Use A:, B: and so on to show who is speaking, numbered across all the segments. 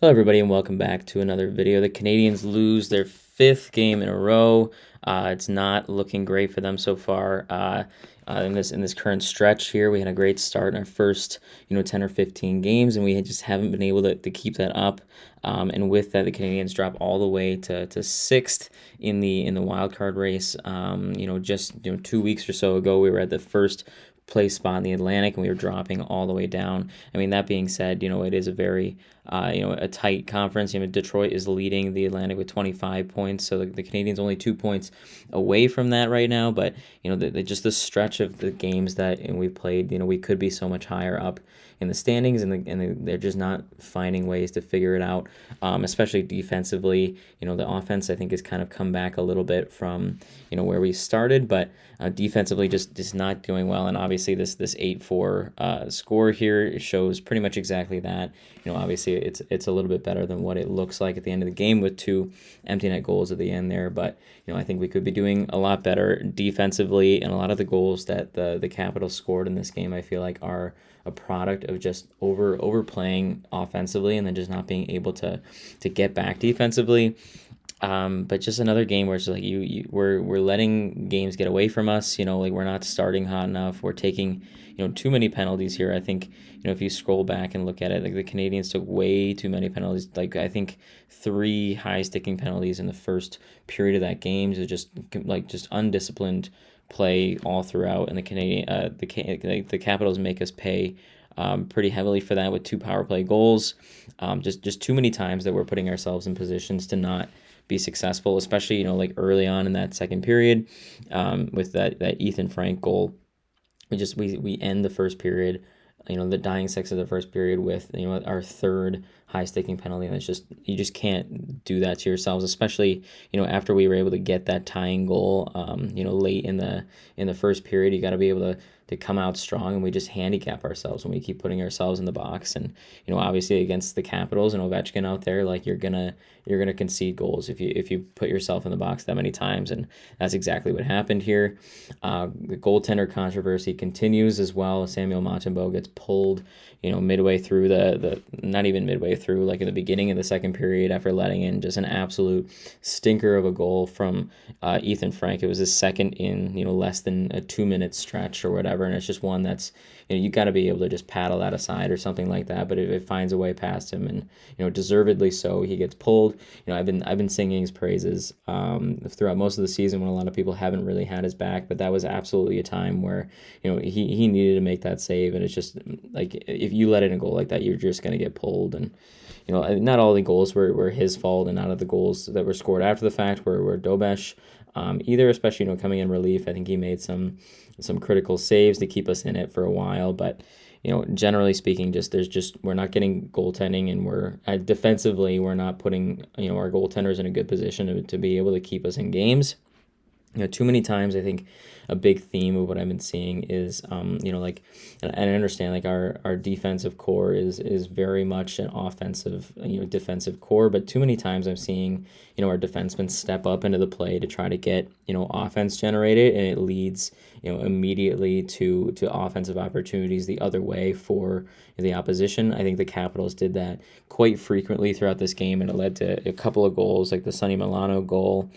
A: Hello, everybody, and welcome back to another video. The Canadians lose their fifth game in a row. It's not looking great for them so far. In this current stretch here, we had a great start in our first 10 or 15 games, and we just haven't been able to keep that up. And with that, the Canadians drop all the way to sixth in the wild card race. Just 2 weeks or so ago, we were at the first place spot in the Atlantic, and we were dropping all the way down. I mean, that being said, it is a very a tight conference. Detroit is leading the Atlantic with 25 points, so the Canadians only 2 points away from that right now. But just the stretch of the games that we played, we could be so much higher up in the standings, and they're just not finding ways to figure it out, especially defensively. The offense, I think, has kind of come back a little bit from where we started, but defensively just not doing well. And obviously this 8-4 score here shows pretty much exactly that. Obviously it's a little bit better than what it looks like at the end of the game with two empty net goals at the end there. But I think we could be doing a lot better defensively, and a lot of the goals that the Capitals scored in this game, I feel like, are a product of just overplaying offensively and then just not being able to get back defensively. But just another game where it's like we're letting games get away from us. We're not starting hot enough. We're taking too many penalties here. I think if you scroll back and look at it, like the Canadians took way too many penalties. Like I think 3 high sticking penalties in the first period of that game. So just undisciplined play all throughout, and the Capitals make us pay pretty heavily for that with 2 power play goals. Just too many times that we're putting ourselves in positions to not be successful, especially like early on in that second period, with that Ethan Frank goal. We end the first period, the dying 6 of the first period with our third high sticking penalty, and you just can't do that to yourselves, especially after we were able to get that tying goal late in the first period. You got to be able to come out strong, and we just handicap ourselves when we keep putting ourselves in the box. And obviously against the Capitals and Ovechkin out there, like you're gonna concede goals if you put yourself in the box that many times, and that's exactly what happened here. The goaltender controversy continues as well. Samuel Montembeault gets pulled midway through the not even midway through, like in the beginning of the second period, after letting in just an absolute stinker of a goal from Ethan Frank. It was his second in less than a 2-minute stretch or whatever, and it's just one that's you got to be able to just paddle that aside or something like that. But it finds a way past him, and deservedly so, he gets pulled. I've been singing his praises throughout most of the season when a lot of people haven't really had his back, but that was absolutely a time where he needed to make that save, and it's just like if you let in a goal like that, you're just going to get pulled. And not all the goals were his fault, and none of the goals that were scored after the fact were WSH either, especially coming in relief. I think he made some critical saves to keep us in it for a while, but generally speaking, we're not getting goaltending, and we're defensively, we're not putting our goaltenders in a good position to be able to keep us in games. Too many times, I think a big theme of what I've been seeing is, and I understand, like our defensive core is very much an offensive, defensive core, but too many times I'm seeing, our defensemen step up into the play to try to get, offense generated, and it leads, immediately to offensive opportunities the other way for the opposition. I think the Capitals did that quite frequently throughout this game, and it led to a couple of goals, like the Sonny Milano goal.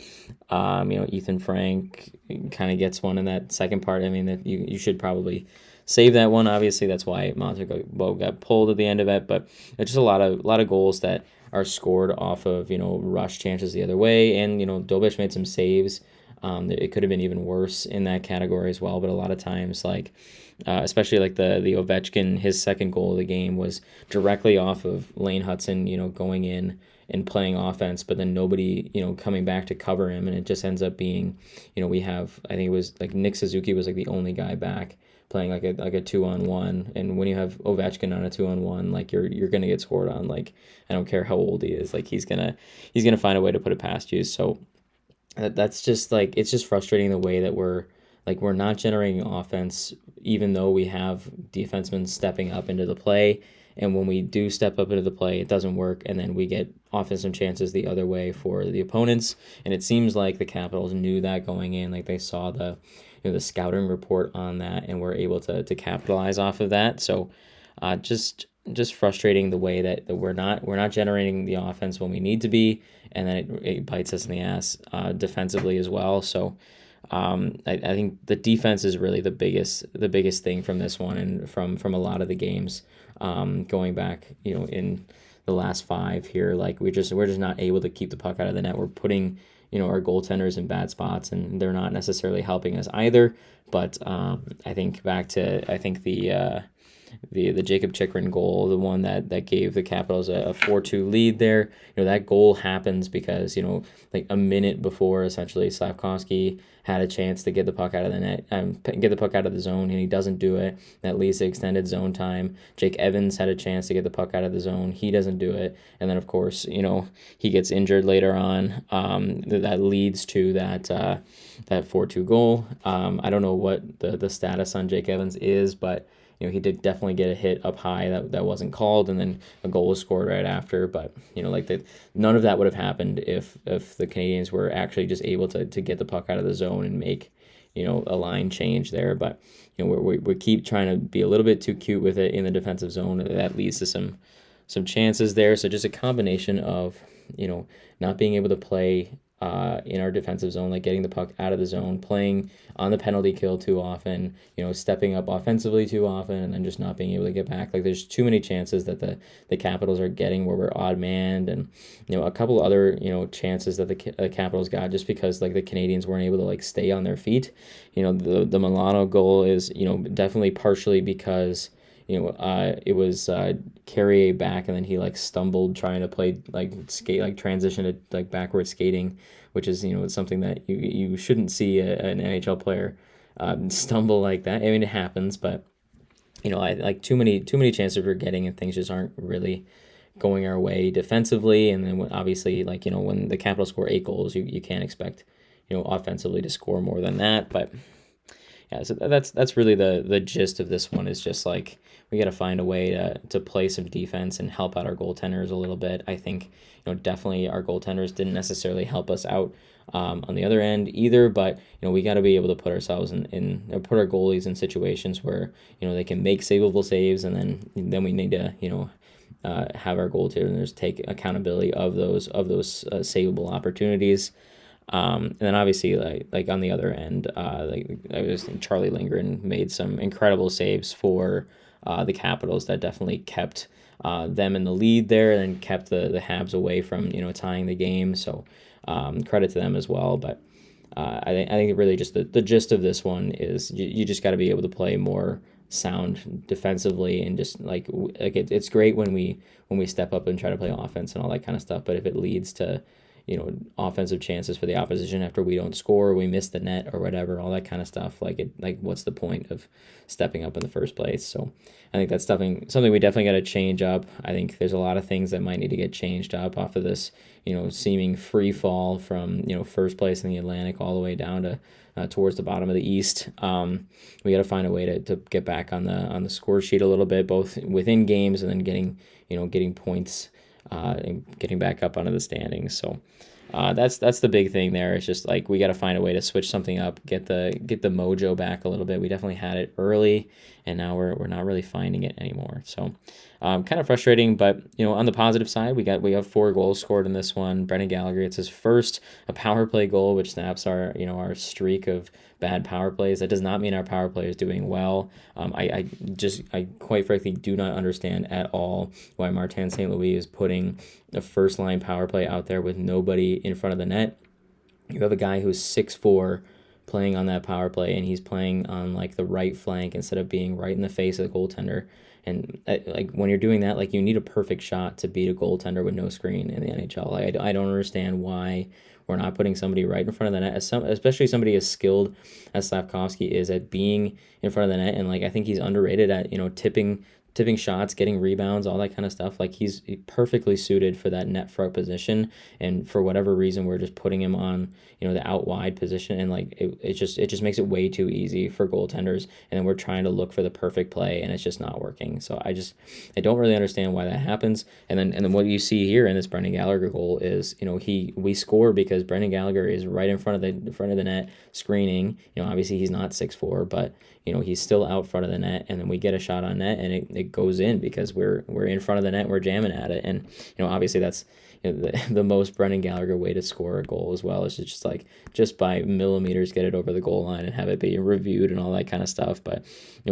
A: Ethan Frank kind of gets one in that second part. I mean, that you should probably save that one. Obviously, that's why Montembeault got pulled at the end of it. But it's just a lot of goals that are scored off of rush chances the other way, and Dobeš made some saves. It could have been even worse in that category as well. But a lot of times, especially like the Ovechkin, his second goal of the game was directly off of Lane Hudson, going in and playing offense, but then nobody, coming back to cover him, and it just ends up being, we have, I think it was like Nick Suzuki was like the only guy back playing like a 2-on-1, and when you have Ovechkin on a 2-on-1, like you're gonna get scored on. Like I don't care how old he is, like he's gonna find a way to put it past you. So that's just like, it's just frustrating the way that we're not generating offense, even though we have defensemen stepping up into the play. And when we do step up into the play, it doesn't work, and then we get offensive chances the other way for the opponents. And it seems like the Capitals knew that going in, like they saw the scouting report on that, and were able to capitalize off of that. So just just frustrating the way that we're not generating the offense when we need to be, and then it bites us in the ass defensively as well. So I think the defense is really the biggest thing from this one, and from a lot of the games going back, in the last 5 here. Like we're just not able to keep the puck out of the net. We're putting our goaltenders in bad spots, and they're not necessarily helping us either. But I think the Jacob Chikrin goal, the one that gave the Capitals a 4-2 lead there. That goal happens because, like a minute before, essentially, Slavkovsky had a chance to get the puck out of the net, get the puck out of the zone, and he doesn't do it. That leads to extended zone time. Jake Evans had a chance to get the puck out of the zone. He doesn't do it. And then, of course, he gets injured later on. That leads to that 4-2 goal. I don't know what the status on Jake Evans is, but he did definitely get a hit up high that wasn't called, and then a goal was scored right after. But none of that would have happened if the Canadians were actually just able to get the puck out of the zone and make a line change there. But we keep trying to be a little bit too cute with it in the defensive zone. That leads to some chances there. So just a combination of not being able to play in our defensive zone, like getting the puck out of the zone, playing on the penalty kill too often, stepping up offensively too often, and then just not being able to get back. Like there's too many chances that the Capitals are getting where we're odd manned, and a couple other chances that the Capitals got just because like the Canadians weren't able to like stay on their feet. The Milano goal is definitely partially because it was Carrier back, and then he like stumbled trying to play transition to like backward skating, which is something that you shouldn't see an NHL player stumble like that. I mean, it happens, but I like too many chances we're getting, and things just aren't really going our way defensively. And then obviously when the Capitals score 8 goals, you can't expect offensively to score more than that. But yeah, so that's really the gist of this one, is just like we got to find a way to play some defense and help out our goaltenders a little bit. I think definitely our goaltenders didn't necessarily help us out on the other end either, but we got to be able to put ourselves put our goalies in situations where they can make savable saves, and then we need to have our goaltenders take accountability of those savable opportunities. And then obviously like on the other end, Charlie Lindgren made some incredible saves for the Capitals that definitely kept them in the lead there, and kept the Habs away from tying the game. So credit to them as well. But I think really just the gist of this one is you just got to be able to play more sound defensively, and just it's great when we step up and try to play offense and all that kind of stuff. But if it leads to offensive chances for the opposition after we don't score, we miss the net or whatever, all that kind of stuff, what's the point of stepping up in the first place? So I think that's something we definitely got to change up. I think there's a lot of things that might need to get changed up off of this seeming free fall from first place in the Atlantic all the way down to towards the bottom of the East. We got to find a way to get back on the score sheet a little bit, both within games and then getting points and getting back up onto the standings. So that's the big thing there. It's just like we got to find a way to switch something up, get the mojo back a little bit. We definitely had it early, and now we're not really finding it anymore. So kind of frustrating, but on the positive side, we have 4 goals scored in this one. Brendan Gallagher gets his first a power play goal, which snaps our streak of bad power plays. That does not mean our power play is doing well. I quite frankly do not understand at all why Martin St. Louis is putting a first line power play out there with nobody in front of the net. You have a guy who's 6'4" playing on that power play, and he's playing on the right flank instead of being right in the face of the goaltender. And when you're doing that, you need a perfect shot to beat a goaltender with no screen in the NHL. I don't understand why we're not putting somebody right in front of the net, especially somebody as skilled as Slavkovsky is at being in front of the net. And I think he's underrated at tipping shots, getting rebounds, all that kind of stuff. He's perfectly suited for that net front position, and for whatever reason we're just putting him on the out wide position, and it just makes it way too easy for goaltenders, and then we're trying to look for the perfect play, and it's just not working. So I don't really understand why that happens. And then what you see here in this Brendan Gallagher goal is we score because Brendan Gallagher is right in front of the net screening. Obviously he's not 6'4", but he's still out front of the net, and then we get a shot on net, and it it goes in because we're in front of the net, we're jamming at it, and obviously that's the most Brendan Gallagher way to score a goal as well is to just like just by millimeters get it over the goal line and have it be reviewed and all that kind of stuff. But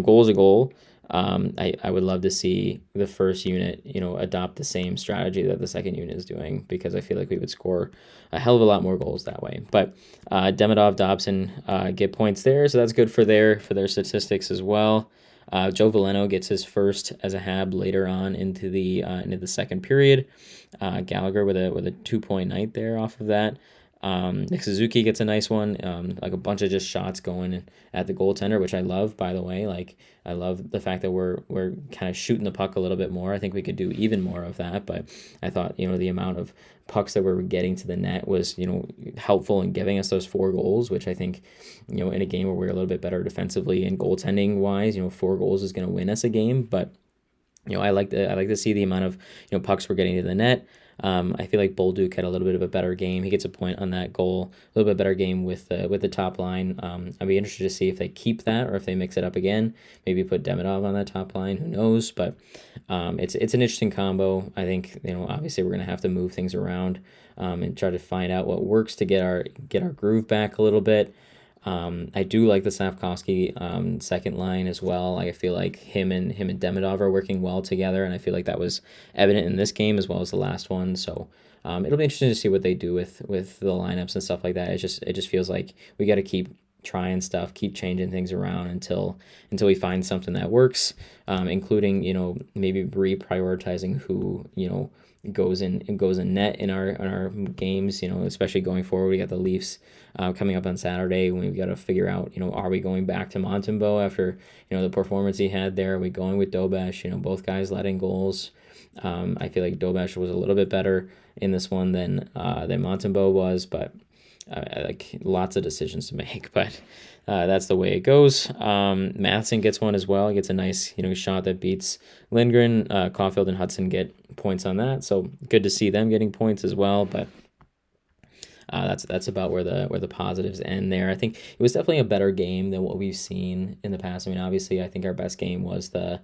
A: goal is a goal. I would love to see the first unit, adopt the same strategy that the second unit is doing because I feel like we would score a hell of a lot more goals that way. But Demidov, Dobson get points there, so that's good for their statistics as well. Joe Veleno gets his first as a Hab later on into the second period. Gallagher with a 2-point night there off of that. Nick Suzuki gets a nice one, like a bunch of just shots going at the goaltender, which I love, by the way. Like, I love the fact that we're kind of shooting the puck a little bit more. I think we could do even more of that, but I thought, the amount of pucks that we're getting to the net was, helpful in giving us those 4 goals, which I think, in a game where we're a little bit better defensively and goaltending wise, 4 goals is going to win us a game, but I like to see the amount of pucks we're getting to the net. I feel like Bolduc had a little bit of a better game. He gets a point on that goal. A little bit better game with the top line. I'd be interested to see if they keep that or if they mix it up again. Maybe put Demidov on that top line. Who knows? But it's an interesting combo. I think obviously we're gonna have to move things around and try to find out what works to get our groove back a little bit. I do like the Slavkovsky second line as well. I feel like him and Demidov are working well together, and I feel like that was evident in this game as well as the last one. So it'll be interesting to see what they do with the lineups and stuff like that. It just feels like we got to keep trying stuff, keep changing things around until we find something that works, including maybe reprioritizing who goes in net in our games, especially going forward. We got the Leafs coming up on Saturday when we've got to figure out, are we going back to Montembeault after, the performance he had there? Are we going with Dobesh? Both guys letting goals. I feel like Dobesh was a little bit better in this one than Montembeault was, but like lots of decisions to make, but that's the way it goes. Matheson gets one as well. He gets a nice, shot that beats Lindgren. Caulfield and Hudson get points on that, so good to see them getting points as well. But that's about where the positives end there. I think it was definitely a better game than what we've seen in the past. I mean, obviously, I think our best game was the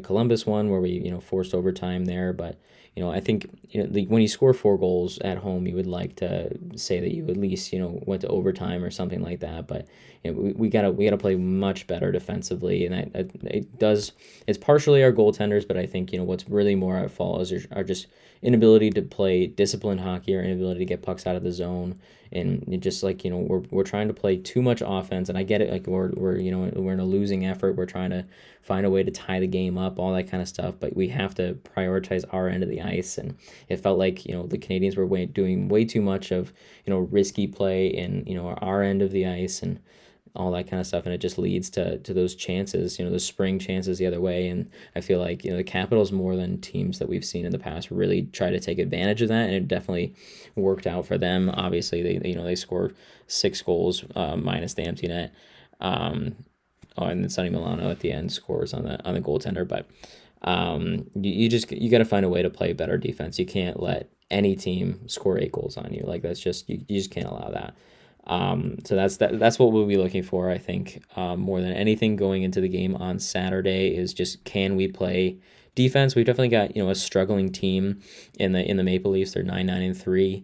A: Columbus one where we forced overtime there, but I think when you score 4 goals at home, you would like to say that you at least went to overtime or something like that. But we gotta play much better defensively, and it's partially our goaltenders, but I think what's really more at fault is our just inability to play disciplined hockey or inability to get pucks out of the zone. And it just like we're trying to play too much offense, and I get it. Like we're in a losing effort. We're trying to find a way to tie the game up, all that kind of stuff. But we have to prioritize our end of the ice, and it felt like the Canadians were doing way too much of risky play in our end of the ice and all that kind of stuff, and it just leads to those chances, those spring chances the other way. And I feel like the Capitals, more than teams that we've seen in the past, really try to take advantage of that, and it definitely worked out for them. Obviously, they scored 6 goals minus the empty net. And then Sonny Milano at the end scores on the goaltender, but you got to find a way to play better defense. You can't let any team score 8 goals on you. Like that's just you just can't allow that. So that's what we'll be looking for, I think, more than anything going into the game on Saturday is just, can we play defense? We've definitely got a struggling team in the Maple Leafs. They're 9-9-3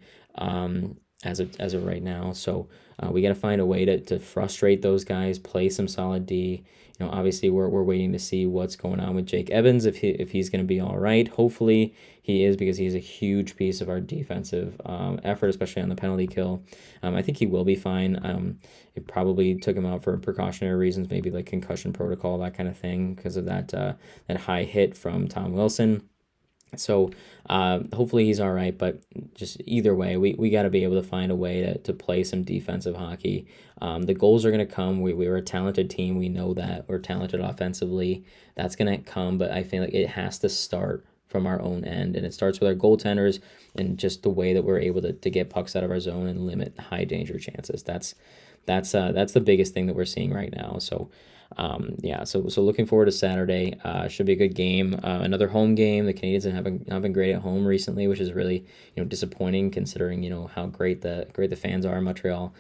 A: as of right now. So we got to find a way to frustrate those guys, play some solid D. Obviously we're waiting to see what's going on with Jake Evans, if he's going to be all right. Hopefully he is, because he's a huge piece of our defensive effort, especially on the penalty kill. I think he will be fine. It probably took him out for precautionary reasons, maybe like concussion protocol, that kind of thing, because of that high hit from Tom Wilson. So hopefully he's all right, but just either way, we got to be able to find a way to play some defensive hockey. The goals are going to come. We're a talented team. We know that. We're talented offensively. That's going to come, but I feel like it has to start from our own end, and it starts with our goaltenders and just the way that we're able to get pucks out of our zone and limit high danger chances. That's the biggest thing that we're seeing right now. So so looking forward to Saturday. Should be a good game. Another home game. The Canadians have not been great at home recently, which is really disappointing considering how great the fans are in Montreal.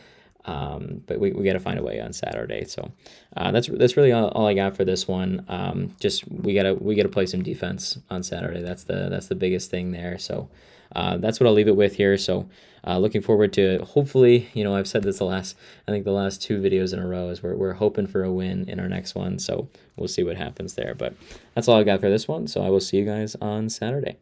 A: But we got to find a way on Saturday. So that's really all I got for this one. Just we gotta play some defense on Saturday. That's the biggest thing there. So that's what I'll leave it with here. So looking forward to, hopefully, I've said this I think the last 2 videos in a row is we're hoping for a win in our next one. So we'll see what happens there. But that's all I got for this one. So I will see you guys on Saturday.